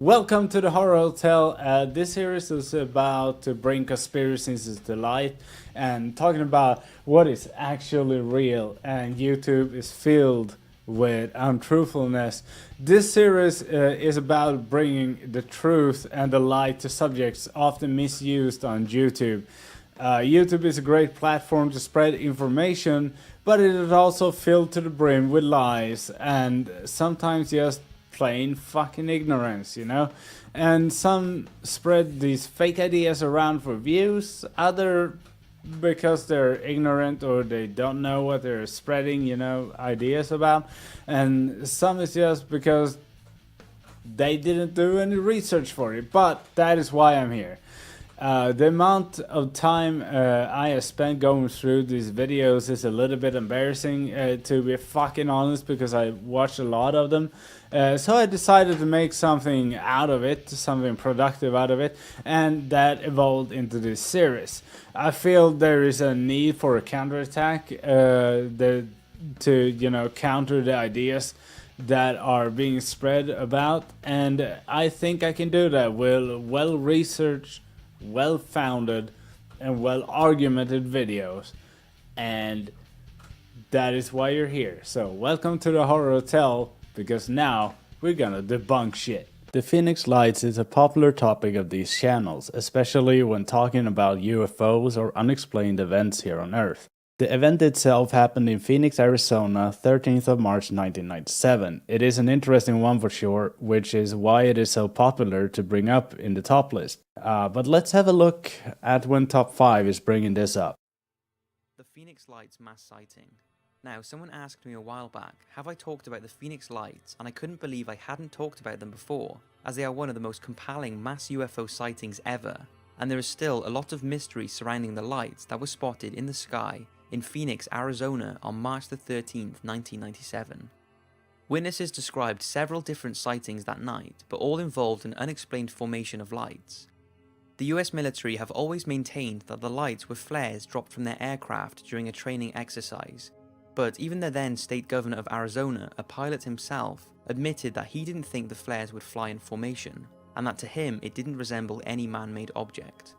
Welcome to the Horror Hotel. This series is about to bring conspiracies to light and talking about what is actually real, and YouTube is filled with untruthfulness. This series is about bringing the truth and the light to subjects often misused on YouTube. YouTube is a great platform to spread information, but it is also filled to the brim with lies and sometimes just plain fucking ignorance, and some spread these fake ideas around for views, other because they're ignorant or they don't know what they're spreading, ideas about, and some is just because they didn't do any research for it. But that is why I'm here. The amount of time I have spent going through these videos is a little bit embarrassing, to be fucking honest, because I watched a lot of them. So I decided to make something out of it, something productive out of it, and that evolved into this series. I feel there is a need for a counterattack to counter the ideas that are being spread about, and I think I can do that with well-researched, well-founded and well-argumented videos, and that is why you're here. So welcome to the Horror Hotel, because now we're gonna debunk shit. The Phoenix Lights is a popular topic of these channels, especially when talking about UFOs or unexplained events here on Earth. The event itself happened in Phoenix, Arizona, 13th of March 1997. It is an interesting one for sure, which is why it is so popular to bring up in the top list. But let's have a look at when top 5 is bringing this up. The Phoenix Lights mass sighting. Now, someone asked me a while back, have I talked about the Phoenix Lights, and I couldn't believe I hadn't talked about them before, as they are one of the most compelling mass UFO sightings ever, and there is still a lot of mystery surrounding the lights that were spotted in the sky in Phoenix, Arizona on March the 13th, 1997. Witnesses described several different sightings that night, but all involved an unexplained formation of lights. The US military have always maintained that the lights were flares dropped from their aircraft during a training exercise, but even the then state governor of Arizona, a pilot himself, admitted that he didn't think the flares would fly in formation, and that to him it didn't resemble any man-made object.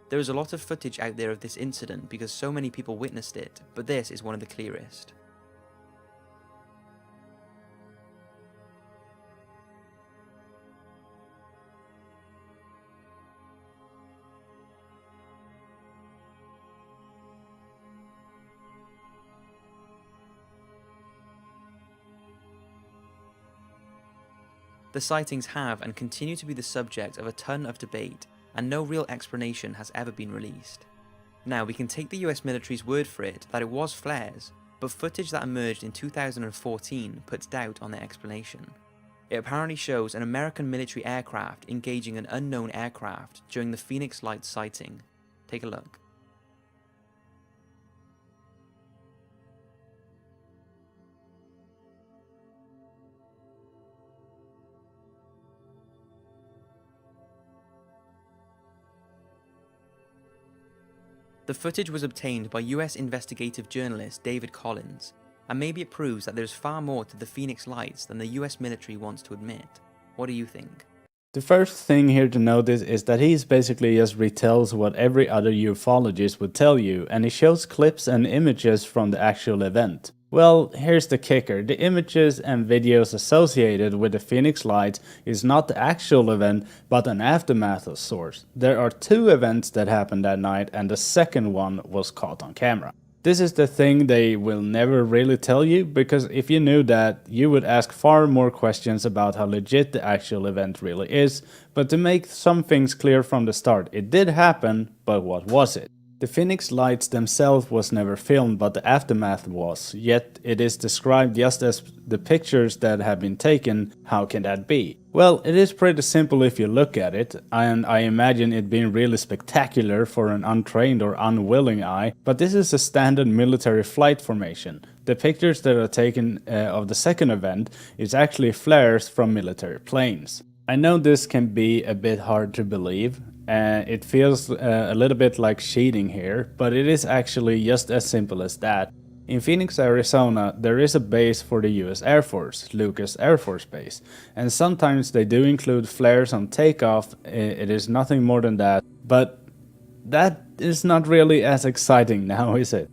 There is a lot of footage out there of this incident because so many people witnessed it, but this is one of the clearest. The sightings have and continue to be the subject of a ton of debate, and no real explanation has ever been released. Now, we can take the US military's word for it that it was flares, but footage that emerged in 2014 puts doubt on their explanation. It apparently shows an American military aircraft engaging an unknown aircraft during the Phoenix Lights sighting. Take a look. The footage was obtained by US investigative journalist David Collins, and maybe it proves that there's far more to the Phoenix Lights than the US military wants to admit. What do you think? The first thing here to notice is that he basically just retells what every other ufologist would tell you, and he shows clips and images from the actual event. Well, here's the kicker. The images and videos associated with the Phoenix Lights is not the actual event, but an aftermath of sorts. There are 2 events that happened that night, and the second one was caught on camera. This is the thing they will never really tell you, because if you knew that, you would ask far more questions about how legit the actual event really is. But to make some things clear from the start, it did happen, but what was it? The Phoenix Lights themselves was never filmed, but the aftermath was, yet it is described just as the pictures that have been taken. How can that be? Well, it is pretty simple if you look at it, and I imagine it being really spectacular for an untrained or unwilling eye, but this is a standard military flight formation. The pictures that are taken of the second event is actually flares from military planes. I know this can be a bit hard to believe. It feels a little bit like cheating here, but it is actually just as simple as that. In Phoenix, Arizona, there is a base for the US Air Force, Lucas Air Force Base, and sometimes they do include flares on takeoff. It is nothing more than that, but that is not really as exciting now, is it?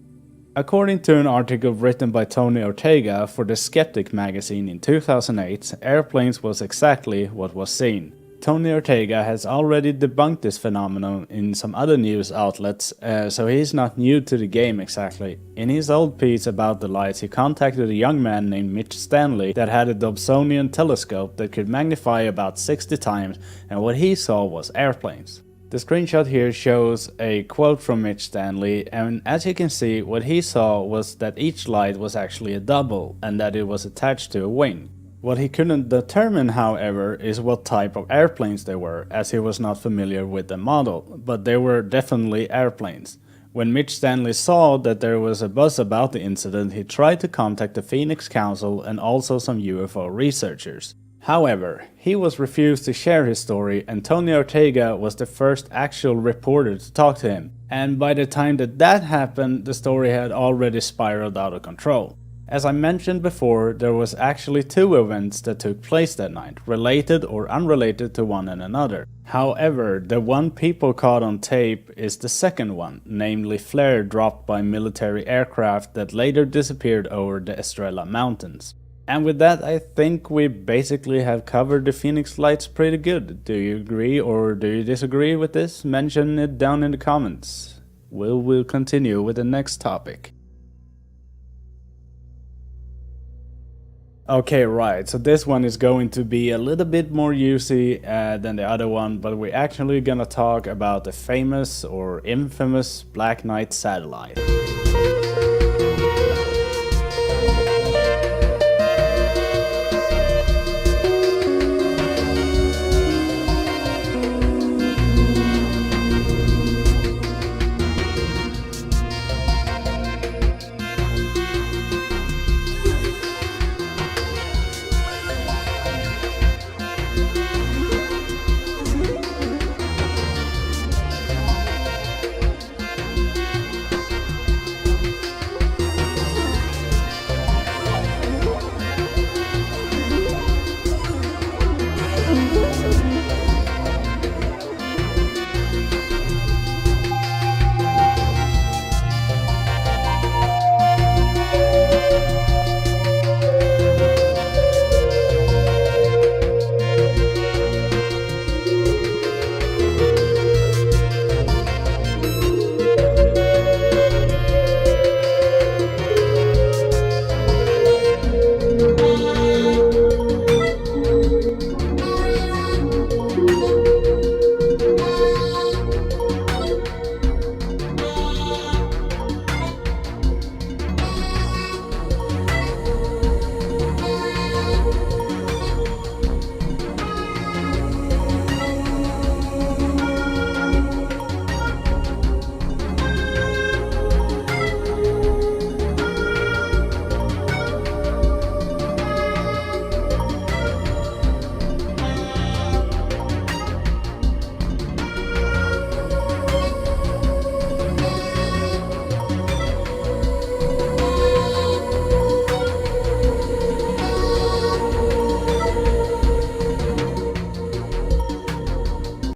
According to an article written by Tony Ortega for The Skeptic magazine in 2008, airplanes was exactly what was seen. Tony Ortega has already debunked this phenomenon in some other news outlets, so he's not new to the game exactly. In his old piece about the lights, he contacted a young man named Mitch Stanley that had a Dobsonian telescope that could magnify about 60 times, and what he saw was airplanes. The screenshot here shows a quote from Mitch Stanley, and as you can see, what he saw was that each light was actually a double, and that it was attached to a wing. What he couldn't determine, however, is what type of airplanes they were, as he was not familiar with the model, but they were definitely airplanes. When Mitch Stanley saw that there was a buzz about the incident, he tried to contact the Phoenix Council and also some UFO researchers. However, he was refused to share his story, and Tony Ortega was the first actual reporter to talk to him. And by the time that happened, the story had already spiraled out of control. As I mentioned before, there was actually two events that took place that night, related or unrelated to one another. However, the one people caught on tape is the second one, namely flare dropped by military aircraft that later disappeared over the Estrella Mountains. And with that, I think we basically have covered the Phoenix Lights pretty good. Do you agree or do you disagree with this? Mention it down in the comments. We'll continue with the next topic. Okay, right, so this one is going to be a little bit more juicy than the other one, but we're actually gonna talk about the famous or infamous Black Knight satellite.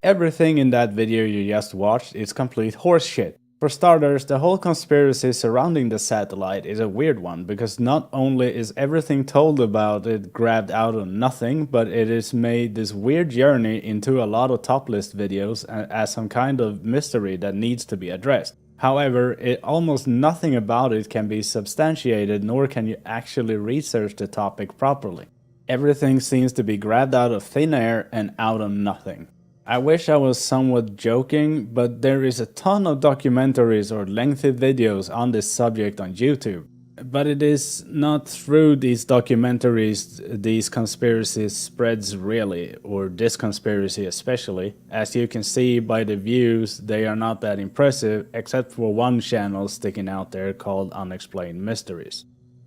Everything in that video you just watched is complete horseshit. For starters, the whole conspiracy surrounding the satellite is a weird one, because not only is everything told about it grabbed out of nothing, but it is made this weird journey into a lot of top list videos as some kind of mystery that needs to be addressed. However, almost nothing about it can be substantiated, nor can you actually research the topic properly. Everything seems to be grabbed out of thin air and out of nothing. I wish I was somewhat joking, but there is a ton of documentaries or lengthy videos on this subject on YouTube. But it is not through these documentaries these conspiracies spreads really, or this conspiracy especially. As you can see by the views, they are not that impressive, except for one channel sticking out there called Unexplained Mysteries.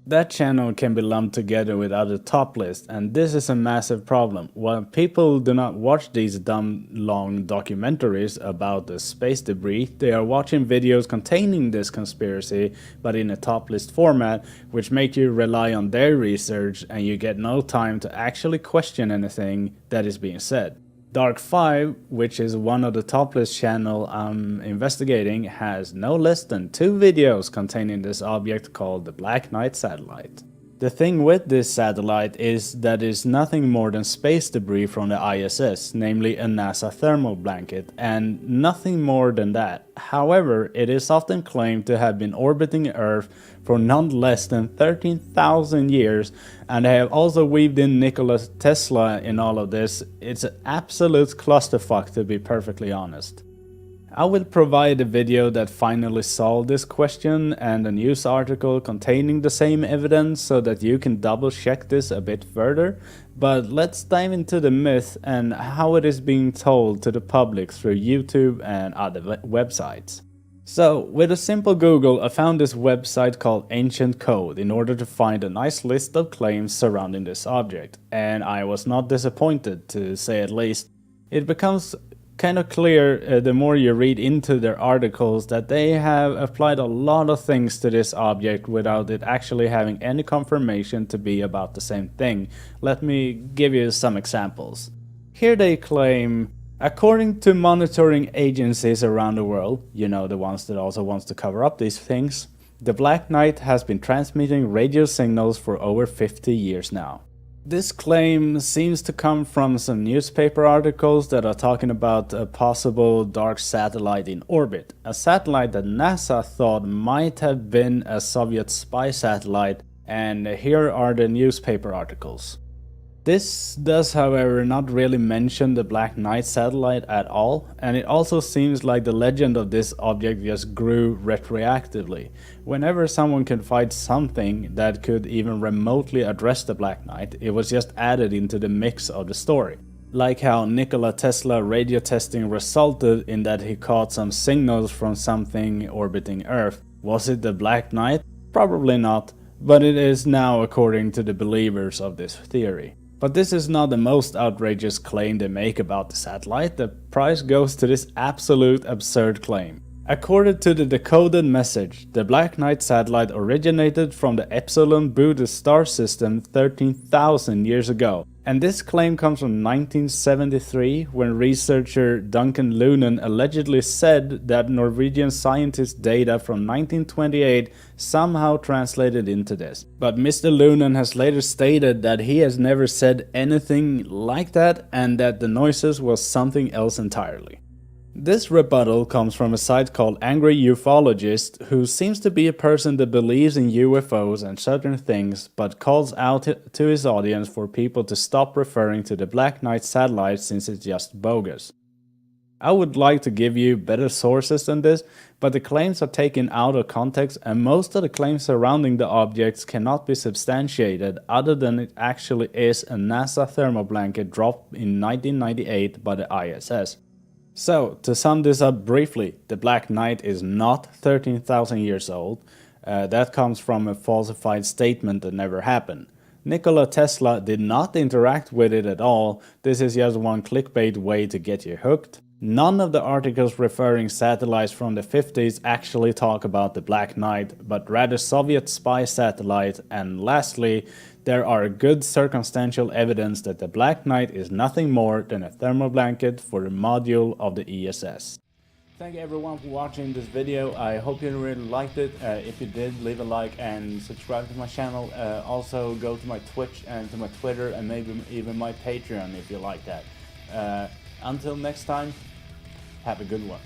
That channel can be lumped together with other top lists, and this is a massive problem. While people do not watch these dumb long documentaries about the space debris, they are watching videos containing this conspiracy but in a top list format, which make you rely on their research and you get no time to actually question anything that is being said. Dark 5, which is one of the top list channel I'm investigating, has no less than 2 videos containing this object called the Black Knight satellite. The thing with this satellite is that it's nothing more than space debris from the ISS, namely a NASA thermal blanket, and nothing more than that. However, it is often claimed to have been orbiting Earth for none less than 13,000 years, and they have also weaved in Nikola Tesla in all of this. It's an absolute clusterfuck, to be perfectly honest. I will provide a video that finally solved this question and a news article containing the same evidence so that you can double check this a bit further, but let's dive into the myth and how it is being told to the public through YouTube and other websites. So, with a simple Google, I found this website called Ancient Code in order to find a nice list of claims surrounding this object, and I was not disappointed, to say at least. It becomes kind of clear the more you read into their articles that they have applied a lot of things to this object without it actually having any confirmation to be about the same thing. Let me give you some examples. Here they claim, according to monitoring agencies around the world, you know, the ones that also wants to cover up these things, the Black Knight has been transmitting radio signals for over 50 years now. This claim seems to come from some newspaper articles that are talking about a possible dark satellite in orbit, a satellite that NASA thought might have been a Soviet spy satellite, and here are the newspaper articles. This does, however, not really mention the Black Knight satellite at all, and it also seems like the legend of this object just grew retroactively. Whenever someone could find something that could even remotely address the Black Knight, it was just added into the mix of the story. Like how Nikola Tesla radio testing resulted in that he caught some signals from something orbiting Earth. Was it the Black Knight? Probably not, but it is now according to the believers of this theory. But this is not the most outrageous claim they make about the satellite. The prize goes to this absolute absurd claim. According to the decoded message, the Black Knight satellite originated from the Epsilon Beta star system 13,000 years ago. And this claim comes from 1973, when researcher Duncan Lunan allegedly said that Norwegian scientists' data from 1928 somehow translated into this. But Mr. Lunan has later stated that he has never said anything like that and that the noises was something else entirely. This rebuttal comes from a site called Angry Ufologist, who seems to be a person that believes in UFOs and certain things, but calls out to his audience for people to stop referring to the Black Knight satellite since it's just bogus. I would like to give you better sources than this, but the claims are taken out of context and most of the claims surrounding the objects cannot be substantiated other than it actually is a NASA thermal blanket dropped in 1998 by the ISS. So, to sum this up briefly, the Black Knight is not 13,000 years old. That comes from a falsified statement that never happened. Nikola Tesla did not interact with it at all. This is just one clickbait way to get you hooked. None of the articles referring satellites from the 50s actually talk about the Black Knight, but rather Soviet spy satellite. And lastly, there are good circumstantial evidence that the Black Knight is nothing more than a thermal blanket for a module of the ESS. Thank you everyone for watching this video. I hope you really liked it. If you did, leave a like and subscribe to my channel. Also go to my Twitch and to my Twitter and maybe even my Patreon if you like that. Until next time, have a good one.